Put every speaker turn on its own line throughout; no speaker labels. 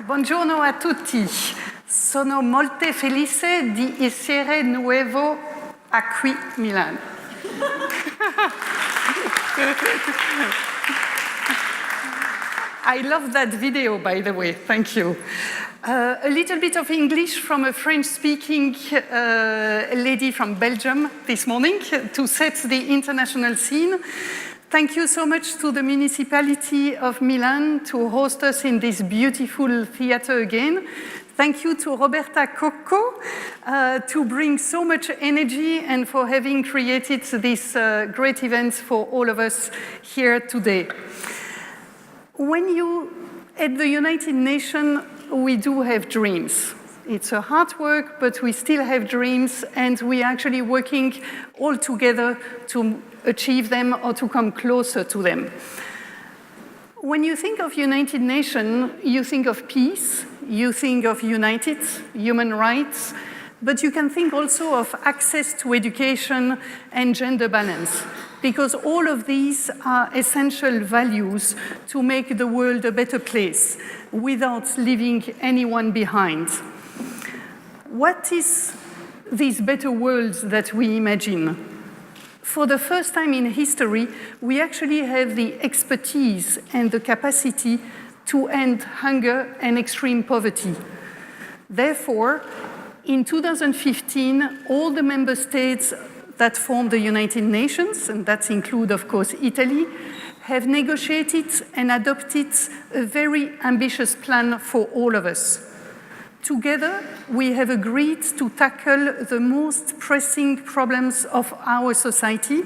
Buongiorno a tutti. Sono molto felice di essere nuovo a qui Milan. I love that video, by the way. Thank you. A little bit of English from a French-speaking lady from Belgium this morning to set the international scene. Thank you so much to the municipality of Milan to host us in this beautiful theater again. Thank you to Roberta Cocco to bring so much energy and for having created this great event for all of us here today. When you, at the United Nations, we do have dreams. It's a hard work, but we still have dreams, and we're actually working all together to achieve them or to come closer to them. When you think of United Nations, you think of peace, you think of united human rights, but you can think also of access to education and gender balance, because all of these are essential values to make the world a better place without leaving anyone behind. What is this better world that we imagine? For the first time in history, we actually have the expertise and the capacity to end hunger and extreme poverty. Therefore, in 2015, all the member states that form the United Nations, and that include, of course, Italy, have negotiated and adopted a very ambitious plan for all of us. Together, we have agreed to tackle the most pressing problems of our society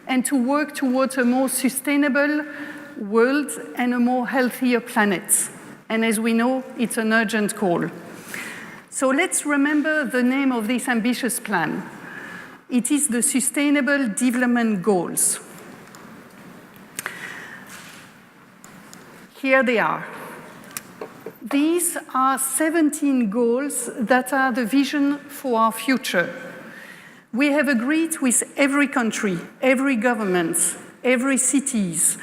and to work towards a more sustainable world and a more healthier planet. And as we know, it's an urgent call. So let's remember the name of this ambitious plan. It is the Sustainable Development Goals. Here they are. These are 17 goals that are the vision for our future. We have agreed with every country, every government, every cities,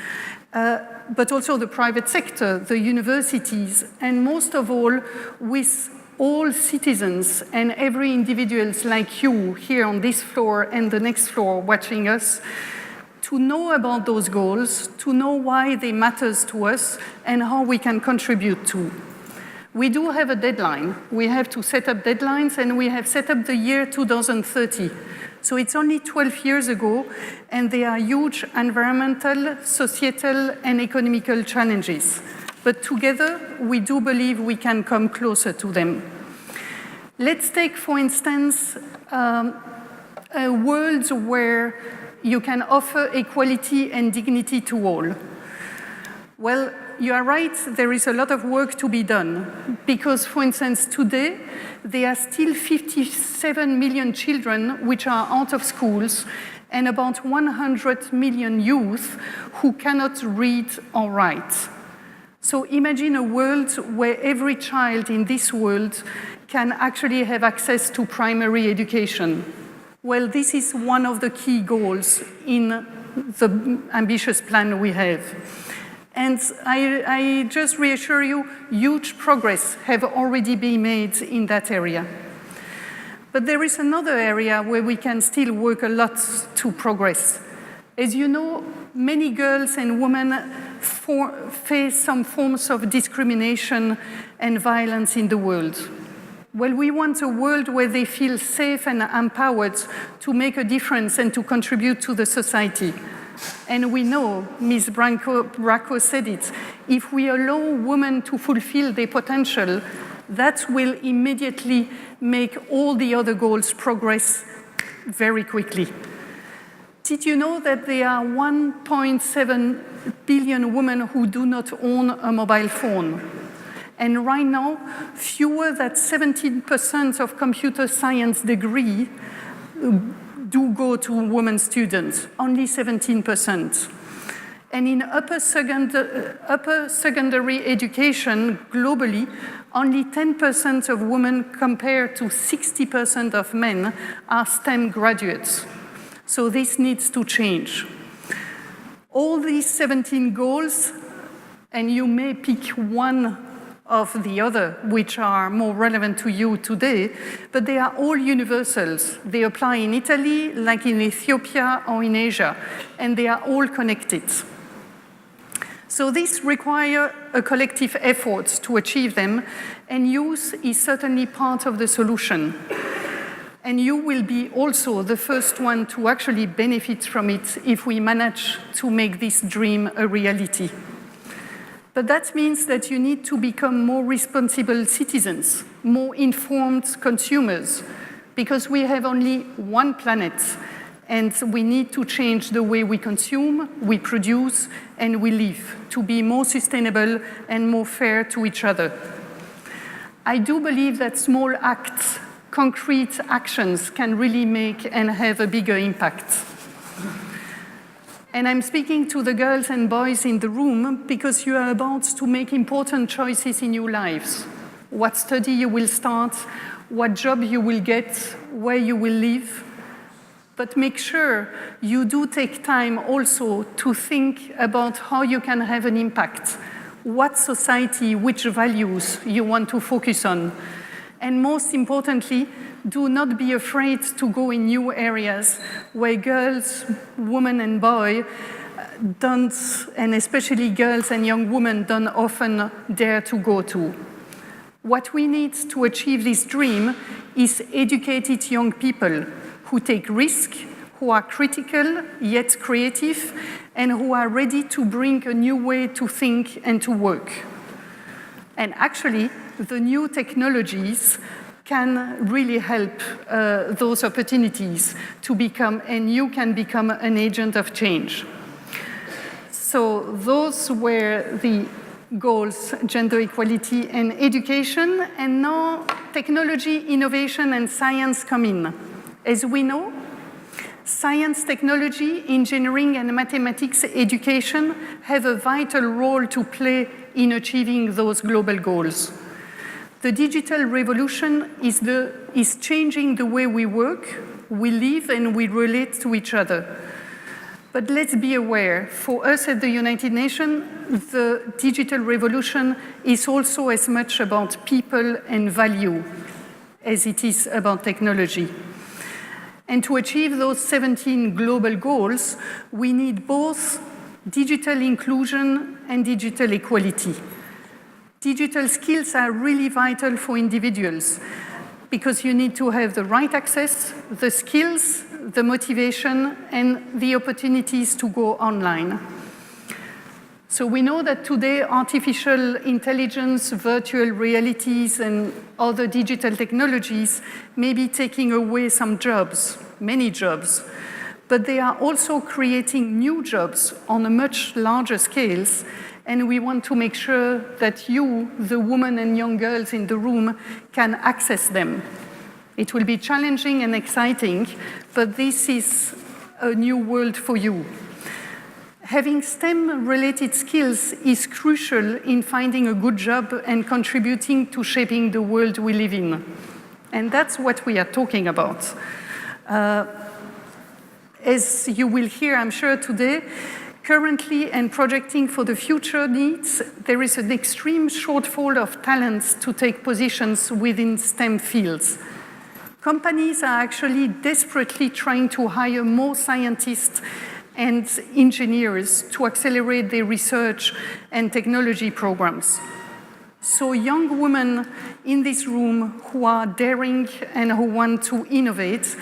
but also the private sector, the universities, and most of all, with all citizens and every individuals like you here on this floor and the next floor watching us, to know about those goals, to know why they matter to us, and how we can contribute to. We do have a deadline. We have to set up deadlines, and we have set up the year 2030. So it's only 12 years ago, and they are huge environmental, societal, and economical challenges. But together, we do believe we can come closer to them. Let's take, for instance, a world where you can offer equality and dignity to all. Well, you are right, there is a lot of work to be done, because, for instance, today, there are still 57 million children which are out of schools, and about 100 million youth who cannot read or write. So imagine a world where every child in this world can actually have access to primary education. Well, this is one of the key goals in the ambitious plan we have. And I just reassure you, huge progress have already been made in that area. But there is another area where we can still work a lot to progress. As you know, many girls and women face some forms of discrimination and violence in the world. Well, we want a world where they feel safe and empowered to make a difference and to contribute to the society. And we know, Ms. Bracco said it, if we allow women to fulfill their potential, that will immediately make all the other goals progress very quickly. Did you know that there are 1.7 billion women who do not own a mobile phone? And right now, fewer than 17% of computer science degree do go to women students, only 17%. And in upper secondary education globally, only 10% of women compared to 60% of men are STEM graduates. So this needs to change. All these 17 goals, and you may pick one of the other, which are more relevant to you today, but they are all universals. They apply in Italy, like in Ethiopia or in Asia, and they are all connected. So this requires a collective effort to achieve them, and youth is certainly part of the solution. And you will be also the first one to actually benefit from it if we manage to make this dream a reality. But that means that you need to become more responsible citizens, more informed consumers, because we have only one planet, and we need to change the way we consume, we produce, and we live to be more sustainable and more fair to each other. I do believe that small acts, concrete actions can really make and have a bigger impact. And I'm speaking to the girls and boys in the room because you are about to make important choices in your lives. What study you will start, what job you will get, where you will live. But make sure you do take time also to think about how you can have an impact, what society, which values you want to focus on. And most importantly, do not be afraid to go in new areas where girls, women and boys don't, and especially girls and young women don't often dare to go to. What we need to achieve this dream is educated young people who take risks, who are critical yet creative, and who are ready to bring a new way to think and to work. And actually, the new technologies can really help those opportunities to become, and you can become an agent of change. So those were the goals, gender equality and education, and now technology, innovation, and science come in. As we know, science, technology, engineering, and mathematics education have a vital role to play in achieving those global goals. The digital revolution is changing the way we work, we live, and we relate to each other. But let's be aware, for us at the United Nations, the digital revolution is also as much about people and value as it is about technology. And to achieve those 17 global goals, we need both digital inclusion and digital equality. Digital skills are really vital for individuals because you need to have the right access, the skills, the motivation, and the opportunities to go online. So we know that today artificial intelligence, virtual realities, and other digital technologies may be taking away some jobs, many jobs, but they are also creating new jobs on a much larger scale, and we want to make sure that you, the women and young girls in the room, can access them. It will be challenging and exciting, but this is a new world for you. Having STEM-related skills is crucial in finding a good job and contributing to shaping the world we live in. And that's what we are talking about. As you will hear, I'm sure, today, currently and projecting for the future needs, there is an extreme shortfall of talents to take positions within STEM fields. Companies are actually desperately trying to hire more scientists and engineers to accelerate their research and technology programs. So young women in this room who are daring and who want to innovate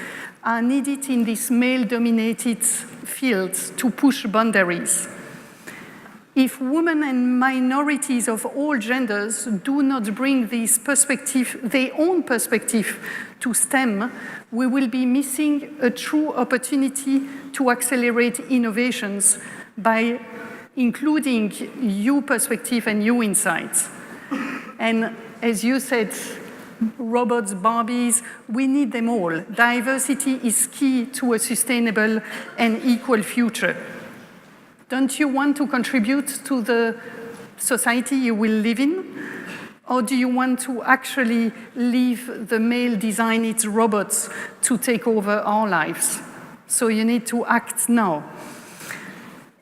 are needed in this male-dominated field to push boundaries. If women and minorities of all genders do not bring this perspective, their own perspective to STEM, we will be missing a true opportunity to accelerate innovations by including your perspective and your insights. And as you said, robots, Barbies, we need them all. Diversity is key to a sustainable and equal future. Don't you want to contribute to the society you will live in? Or do you want to actually leave the male design its robots to take over our lives? So you need to act now.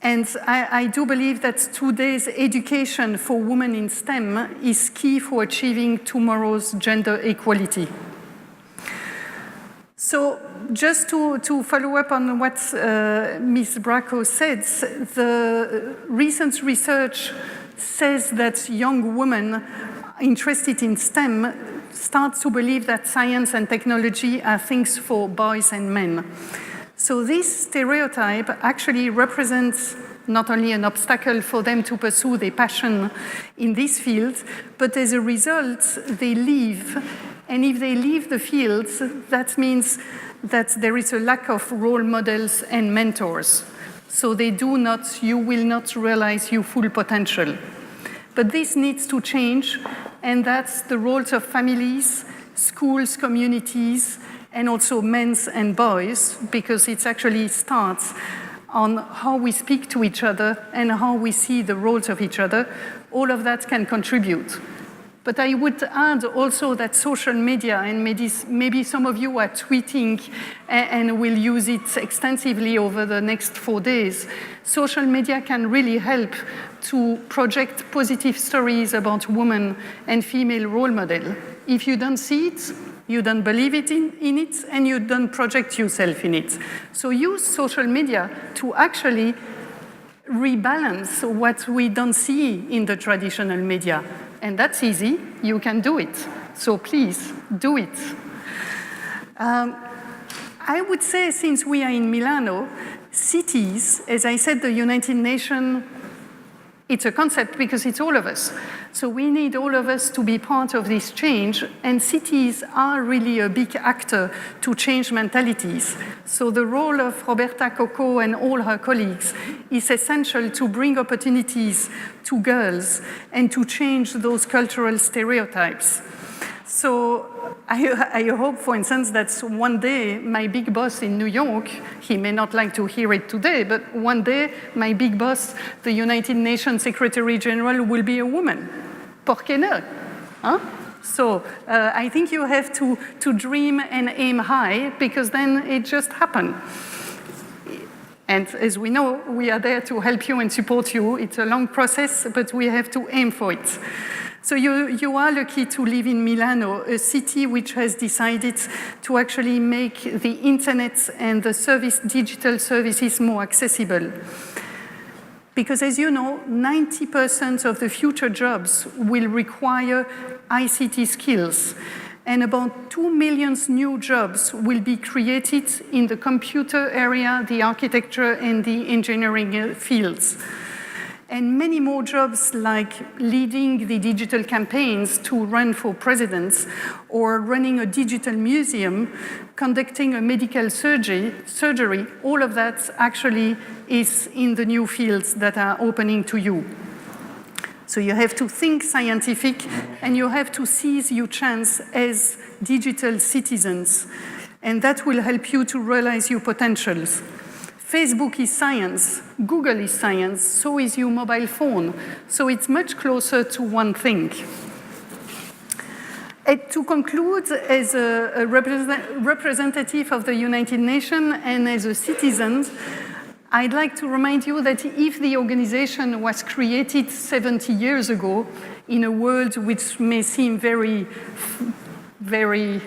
And I do believe that today's education for women in STEM is key for achieving tomorrow's gender equality. So just to follow up on what Ms. Bracco said, the recent research says that young women interested in STEM start to believe that science and technology are things for boys and men. So this stereotype actually represents not only an obstacle for them to pursue their passion in this field, but as a result, they leave. And if they leave the field, that means that there is a lack of role models and mentors. So you will not realize your full potential. But this needs to change, and that's the roles of families, schools, communities, and also men and boys, because it actually starts on how we speak to each other and how we see the roles of each other. All of that can contribute. But I would add also that social media, and maybe some of you are tweeting and will use it extensively over the next 4 days, social media can really help to project positive stories about women and female role model. If you don't see it, you don't believe in it, and you don't project yourself in it. So use social media to actually rebalance what we don't see in the traditional media. And that's easy, you can do it. So please, do it. I would say, since we are in Milano, cities, as I said, the United Nations, it's a concept because it's all of us. So we need all of us to be part of this change, and cities are really a big actor to change mentalities. So the role of Roberta Coco and all her colleagues is essential to bring opportunities to girls and to change those cultural stereotypes. So I hope, for instance, that one day my big boss in New York, he may not like to hear it today, but one day my big boss, the United Nations Secretary General, will be a woman. ¿Por qué no? Huh? So I think you have to dream and aim high, because then it just happens. And as we know, we are there to help you and support you. It's a long process, but we have to aim for it. So you are lucky to live in Milano, a city which has decided to actually make the internet and the digital services more accessible. Because as you know, 90% of the future jobs will require ICT skills, and about 2 million new jobs will be created in the computer area, the architecture, and the engineering fields. And many more jobs, like leading the digital campaigns to run for presidents, or running a digital museum, conducting a medical surgery, all of that actually is in the new fields that are opening to you. So you have to think scientific, and you have to seize your chance as digital citizens, and that will help you to realize your potentials. Facebook is science, Google is science, so is your mobile phone. So it's much closer to one thing. And to conclude, as a representative of the United Nations and as a citizen, I'd like to remind you that if the organization was created 70 years ago in a world which may seem very, very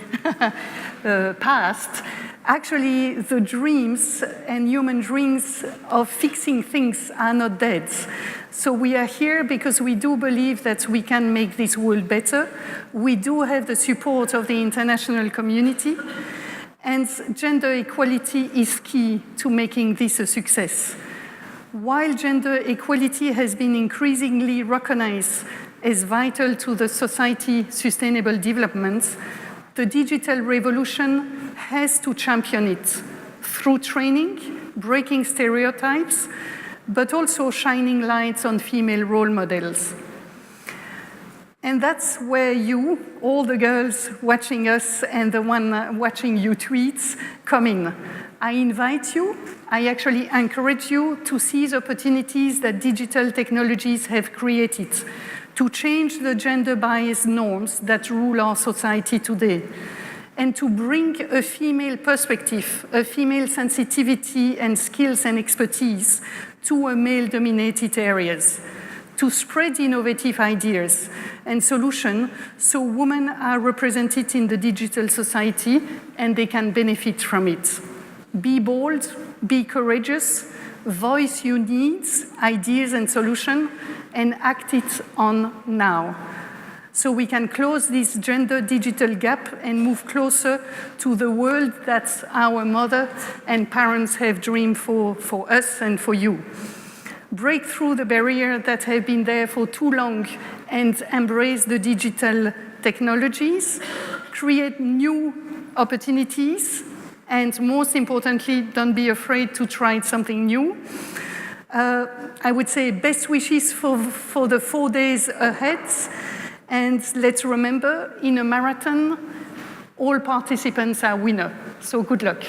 past, actually, the dreams and human dreams of fixing things are not dead. So we are here because we do believe that we can make this world better. We do have the support of the international community, and gender equality is key to making this a success. While gender equality has been increasingly recognized as vital to the society's sustainable development, the digital revolution has to champion it through training, breaking stereotypes, but also shining lights on female role models. And that's where you, all the girls watching us and the one watching you tweets, come in. I invite you, I actually encourage you to seize opportunities that digital technologies have created to change the gender-biased norms that rule our society today. and to bring a female perspective, a female sensitivity and skills and expertise to a male-dominated areas, to spread innovative ideas and solutions so women are represented in the digital society and they can benefit from it. Be bold, be courageous, voice your needs, ideas and solutions, and act it on now. So we can close this gender digital gap and move closer to the world that our mother and parents have dreamed for us and for you. Break through the barrier that have been there for too long and embrace the digital technologies, create new opportunities, and most importantly, don't be afraid to try something new. I would say best wishes for the 4 days ahead. And let's remember, in a marathon, all participants are winners. So good luck.